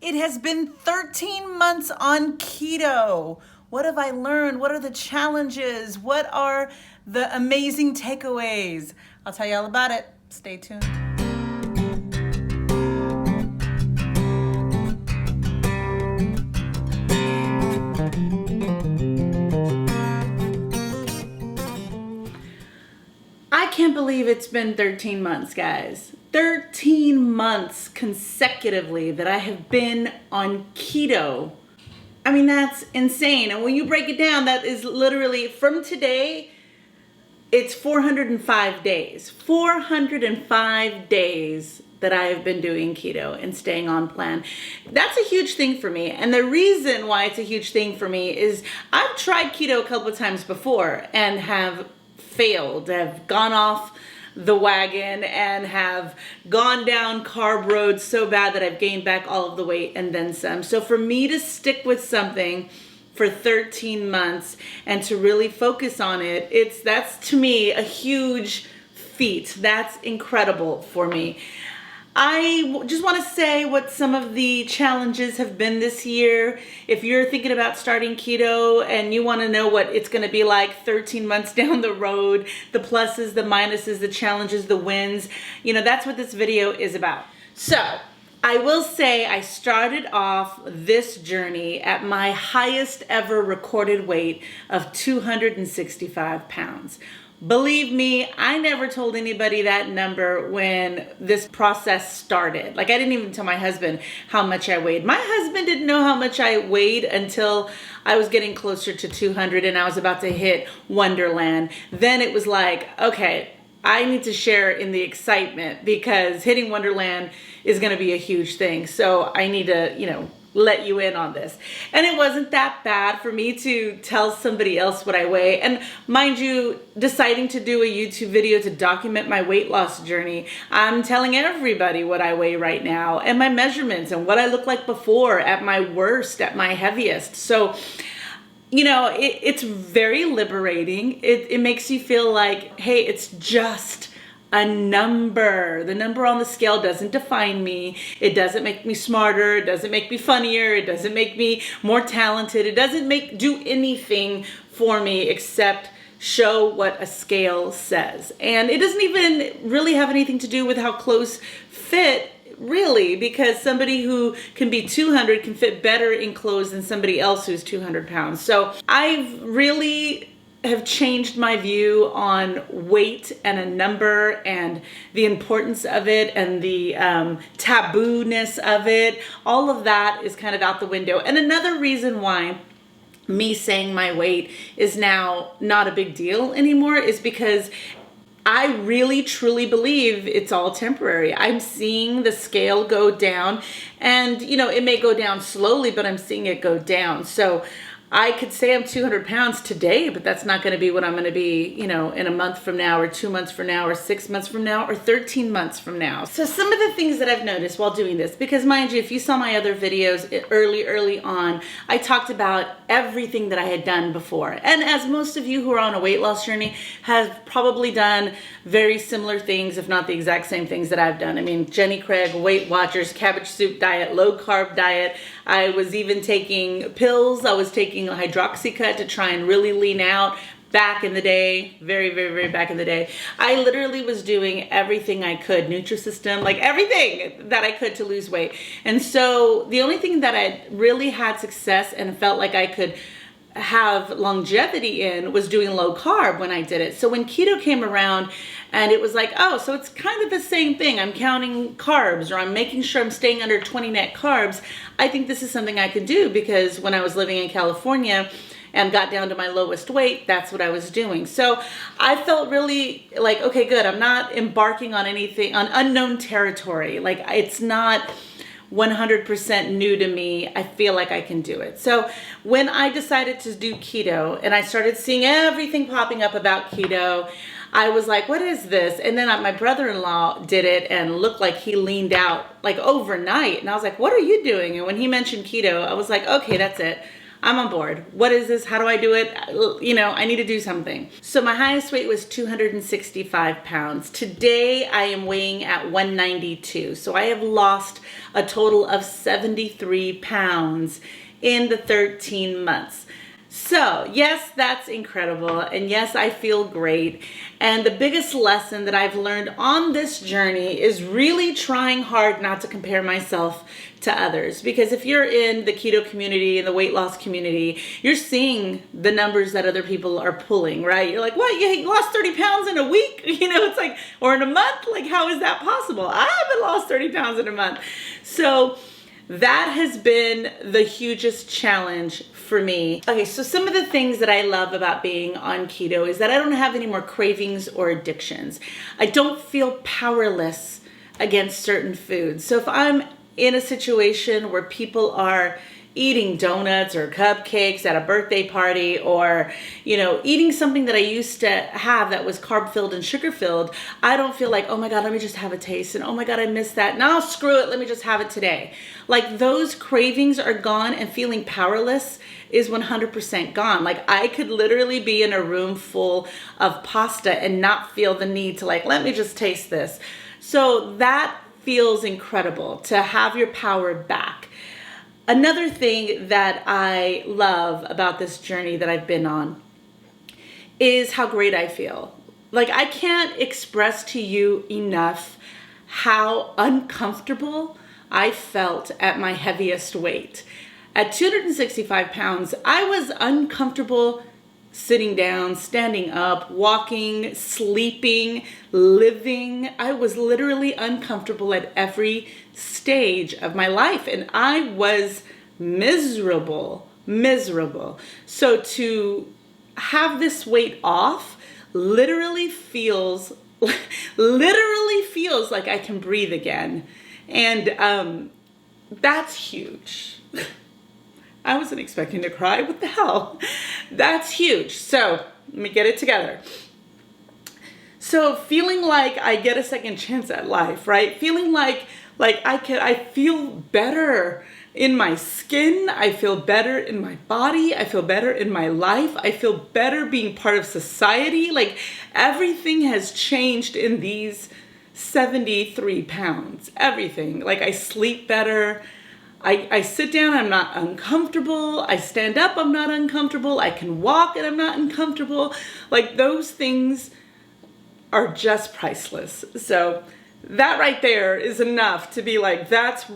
It has been 13 months on keto. What have I learned? What are the challenges? What are the amazing takeaways? I'll tell you all about it. Stay tuned. I can't believe it's been 13 months, guys. 13 months consecutively that I have been on keto. I mean, that's insane. And when you break it down, that is literally from today, it's 405 days. 405 days that I have been doing keto and staying on plan. That's a huge thing for me. And the reason why it's a huge thing for me is I've tried keto a couple of times before and have failed, have gone off the wagon and have gone down carb roads so bad that I've gained back all of the weight and then some. So for me to stick with something for 13 months and to really focus on it, that's to me a huge feat. That's incredible for me. I just want to say what some of the challenges have been this year. If you're thinking about starting keto and you want to know what it's going to be like 13 months down the road, the pluses, the minuses, the challenges, the wins, that's what this video is about. So I will say I started off this journey at my highest ever recorded weight of 265 pounds. Believe me, I never told anybody that number when this process started. Like, I didn't even tell my husband how much I weighed. My husband didn't know how much I weighed until I was getting closer to 200 and I was about to hit Wonderland. Then it was like, okay, I need to share in the excitement because hitting Wonderland is going to be a huge thing. So I need to, let you in on this. And it wasn't that bad for me to tell somebody else what I weigh. And mind you, deciding to do a YouTube video to document my weight loss journey, I'm telling everybody what I weigh right now and my measurements and what I look like before, at my worst, at my heaviest. So it's very liberating. It makes you feel like, hey, it's just a number. The number on the scale doesn't define me. It doesn't make me smarter. It doesn't make me funnier. It doesn't make me more talented. It doesn't do anything for me except show what a scale says. And it doesn't even really have anything to do with how close fit, really, because somebody who can be 200 can fit better in clothes than somebody else who's 200 pounds. So I've really have changed my view on weight and a number and the importance of it and the taboo-ness of it. All of that is kind of out the window. And another reason why me saying my weight is now not a big deal anymore is because I really truly believe it's all temporary. I'm seeing the scale go down and, it may go down slowly, but I'm seeing it go down. So I could say I'm 200 pounds today, but that's not going to be what I'm going to be, in a month from now or 2 months from now or 6 months from now or 13 months from now. So some of the things that I've noticed while doing this, because mind you, if you saw my other videos early on, I talked about everything that I had done before. And as most of you who are on a weight loss journey have probably done very similar things, if not the exact same things that I've done. I mean, Jenny Craig, Weight Watchers, cabbage soup diet, low carb diet. I was even taking pills. I was taking a hydroxycut to try and really lean out back in the day, very, very, very back in the day. I literally was doing everything I could, Nutrisystem, like everything that I could to lose weight. And so the only thing that I really had success and felt like I could have longevity in was doing low carb when I did it. So when keto came around and it was like, oh, so it's kind of the same thing. I'm counting carbs or I'm making sure I'm staying under 20 net carbs. I think this is something I could do because when I was living in California and got down to my lowest weight, that's what I was doing. So I felt really like, okay, good. I'm not embarking on anything, on unknown territory. Like, it's not 100% new to me. I feel like I can do it. So when I decided to do keto and I started seeing everything popping up about keto, I was like, what is this? And then my brother-in-law did it and looked like he leaned out like overnight. And I was like, what are you doing? And when he mentioned keto, I was like, okay, that's it. I'm on board. What is this? How do I do it? You know, I need to do something. So my highest weight was 265 pounds. Today I am weighing at 192. So I have lost a total of 73 pounds in the 13 months. So yes, that's incredible. And yes, I feel great. And the biggest lesson that I've learned on this journey is really trying hard not to compare myself to others. Because if you're in the keto community and the weight loss community, you're seeing the numbers that other people are pulling, right? You're like, what? You lost 30 pounds in a week? You know, it's like, or in a month? Like, how is that possible? I haven't lost 30 pounds in a month. So that has been the hugest challenge for me. Okay, so some of the things that I love about being on keto is that I don't have any more cravings or addictions. I don't feel powerless against certain foods. So if I'm in a situation where people are eating donuts or cupcakes at a birthday party, or, you know, eating something that I used to have that was carb filled and sugar filled, I don't feel like, oh my God, let me just have a taste. And oh my God, I missed that. Now screw it. Let me just have it today. Like, those cravings are gone, and feeling powerless is 100% gone. Like, I could literally be in a room full of pasta and not feel the need to, like, let me just taste this. So that feels incredible, to have your power back. Another thing that I love about this journey that I've been on is how great I feel. Like, I can't express to you enough how uncomfortable I felt at my heaviest weight. At 265 pounds, I was uncomfortable sitting down, standing up, walking, sleeping, living. I was literally uncomfortable at every stage of my life, and I was miserable. So to have this weight off literally feels like I can breathe again. And that's huge. I wasn't expecting to cry. What the hell? That's huge. So let me get it together. So feeling like I get a second chance at life, right? Feeling like I feel better in my skin. I feel better in my body. I feel better in my life. I feel better being part of society. Like, everything has changed in these 73 pounds. Everything. Like, I sleep better. I sit down, I'm not uncomfortable. I stand up, I'm not uncomfortable. I can walk and I'm not uncomfortable. Like, those things are just priceless. So that right there is enough to be like, that's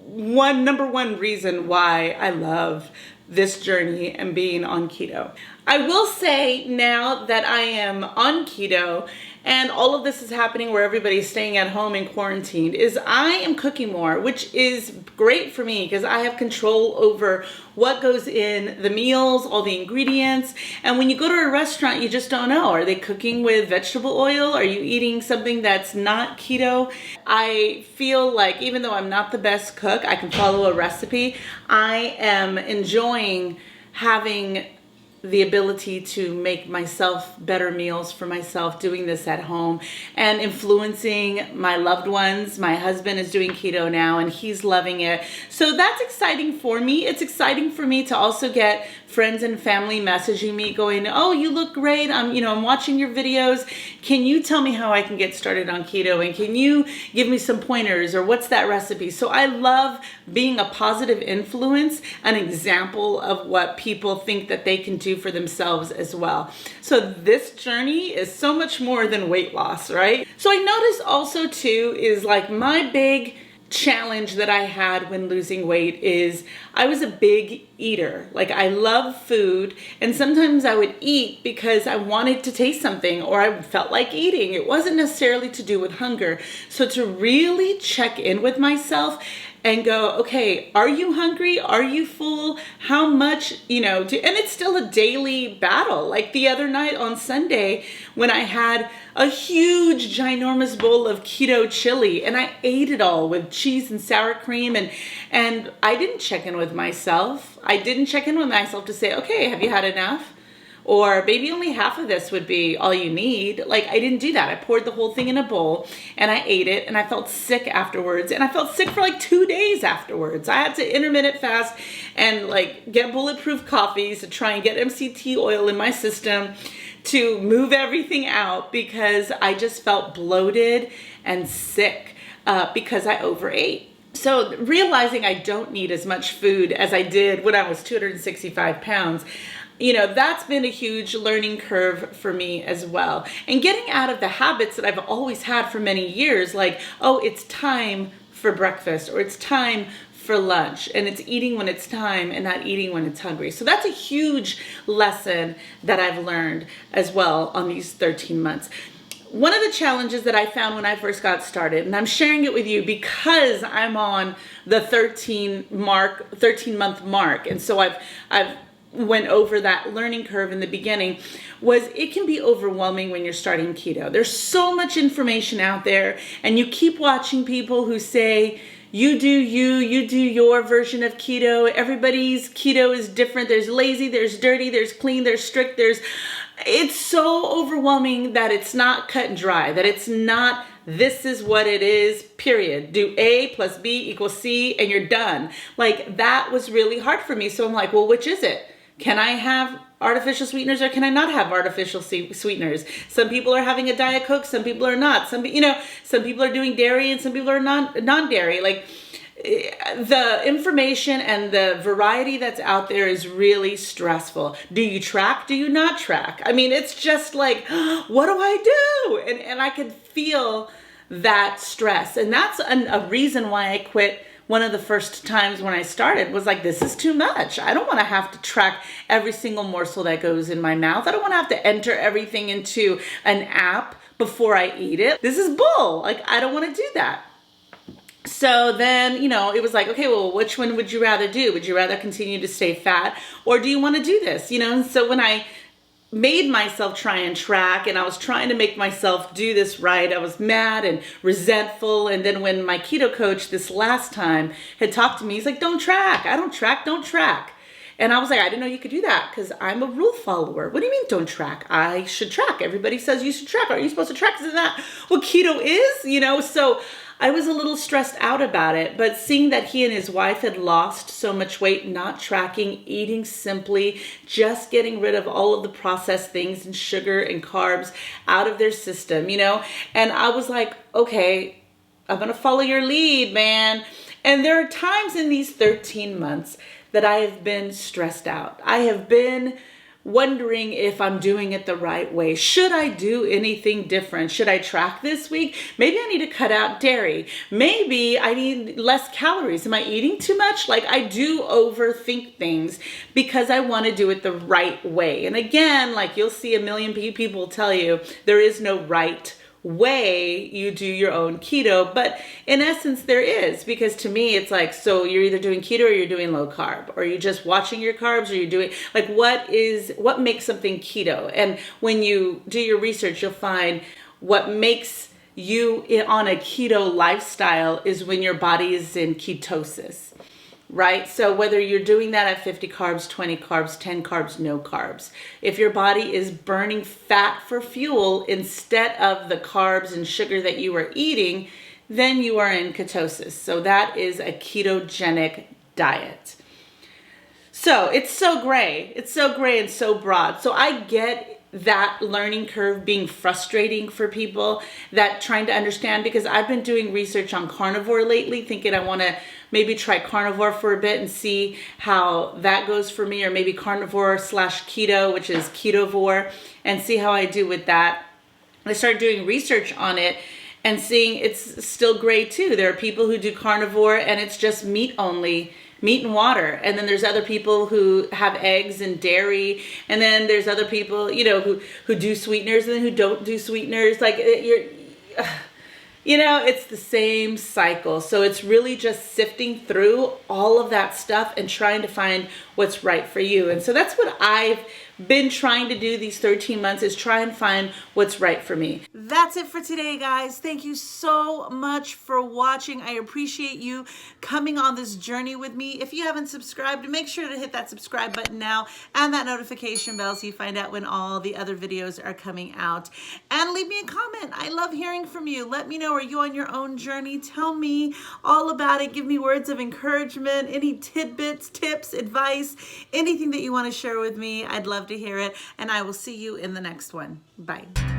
number one reason why I love this journey and being on keto. I will say, now that I am on keto and all of this is happening where everybody's staying at home and quarantined, is I am cooking more, which is great for me because I have control over what goes in the meals, all the ingredients. And when you go to a restaurant, you just don't know. Are they cooking with vegetable oil? Are you eating something that's not keto? I feel like, even though I'm not the best cook, I can follow a recipe. I am enjoying having the ability to make myself better meals for myself, doing this at home and influencing my loved ones. My husband is doing keto now and he's loving it. So that's exciting for me. It's exciting for me to also get friends and family messaging me going, oh, you look great. I'm watching your videos. Can you tell me how I can get started on keto? And can you give me some pointers, or what's that recipe? So I love being a positive influence, an example of what people think that they can do for themselves as well. So this journey is so much more than weight loss, right? So I noticed also too is like my big challenge that I had when losing weight is I was a big eater. Like, I love food, and sometimes I would eat because I wanted to taste something or I felt like eating. It wasn't necessarily to do with hunger. So to really check in with myself and go, okay, are you hungry? Are you full? How much, and it's still a daily battle. Like the other night on Sunday when I had a huge, ginormous bowl of keto chili and I ate it all with cheese and sour cream, and I didn't check in with myself. I didn't check in with myself to say, okay, have you had enough? or maybe only half of this would be all you need. Like, I didn't do that. I poured the whole thing in a bowl and I ate it, and I felt sick afterwards, and I felt sick for like 2 days afterwards. I had to intermittent fast and like get bulletproof coffees to try and get MCT oil in my system to move everything out, because I just felt bloated and sick because I overate. So realizing I don't need as much food as I did when I was 265 pounds, that's been a huge learning curve for me as well. And getting out of the habits that I've always had for many years, like, oh, it's time for breakfast, or it's time for lunch, and it's eating when it's time and not eating when it's hungry. So that's a huge lesson that I've learned as well on these 13 months. One of the challenges that I found when I first got started, and I'm sharing it with you because I'm on the 13-month mark, and so I've went over that learning curve in the beginning, was it can be overwhelming when you're starting keto. There's so much information out there, and you keep watching people who say, you do your version of keto. Everybody's keto is different. There's lazy, there's dirty, there's clean, there's strict, it's so overwhelming that it's not cut and dry, that it's not, this is what it is, period. Do A plus B equals C and you're done. Like, that was really hard for me. So I'm like, well, which is it? Can I have artificial sweeteners or can I not have artificial sweeteners? Some people are having a Diet Coke, some people are not. Some people are doing dairy and some people are non-dairy. Like, the information and the variety that's out there is really stressful. Do you track? Do you not track? I mean, it's just like, what do I do? And I could feel that stress. And that's a reason why I quit. One of the first times when I started was like, this is too much. I don't want to have to track every single morsel that goes in my mouth. I don't want to have to enter everything into an app before I eat it. This is bull. Like, I don't want to do that. So then, it was like, okay, well, which one would you rather do? Would you rather continue to stay fat, or do you want to do this? And so when I made myself try and track, and I was trying to make myself do this right, I was mad and resentful. And then when my keto coach this last time had talked to me, he's like, don't track. I don't track, don't track. And I was like, I didn't know you could do that, because I'm a rule follower. What do you mean don't track? I should track. Everybody says you should track. Are you supposed to track? Isn't that what keto is? So I was a little stressed out about it, but seeing that he and his wife had lost so much weight, not tracking, eating simply, just getting rid of all of the processed things and sugar and carbs out of their system, and I was like, okay, I'm going to follow your lead, man. And there are times in these 13 months that I have been stressed out. I have been wondering if I'm doing it the right way. Should I do anything different? Should I track this week? Maybe I need to cut out dairy. Maybe I need less calories. Am I eating too much? Like, I do overthink things because I want to do it the right way. And again, like, you'll see a million people tell you there is no right way you do your own keto, but in essence there is, because to me it's like, so you're either doing keto or you're doing low carb, or you're just watching your carbs, or you're doing, like, what makes something keto? And when you do your research, you'll find what makes you on a keto lifestyle is when your body is in ketosis, right? So whether you're doing that at 50 carbs, 20 carbs, 10 carbs, no carbs, if your body is burning fat for fuel instead of the carbs and sugar that you are eating, then you are in ketosis. So that is a ketogenic diet. So it's so gray. It's so gray and so broad. So I get that learning curve being frustrating for people, that trying to understand, because I've been doing research on carnivore lately, thinking I want to maybe try carnivore for a bit and see how that goes for me, or maybe carnivore / keto, which is ketovore, and see how I do with that. I started doing research on it and seeing it's still gray too. There are people who do carnivore and it's just meat only, meat and water. And then there's other people who have eggs and dairy. And then there's other people, who do sweeteners and then who don't do sweeteners. Like, it's the same cycle. So it's really just sifting through all of that stuff and trying to find what's right for you. And so that's what I've been trying to do these 13 months is try and find what's right for me. That's it for today, guys. Thank you so much for watching. I appreciate you coming on this journey with me. If you haven't subscribed, make sure to hit that subscribe button now and that notification bell so you find out when all the other videos are coming out. And leave me a comment. I love hearing from you. Let me know, are you on your own journey? Tell me all about it. Give me words of encouragement, any tidbits, tips, advice, anything that you want to share with me. I'd love to hear it. And I will see you in the next one. Bye.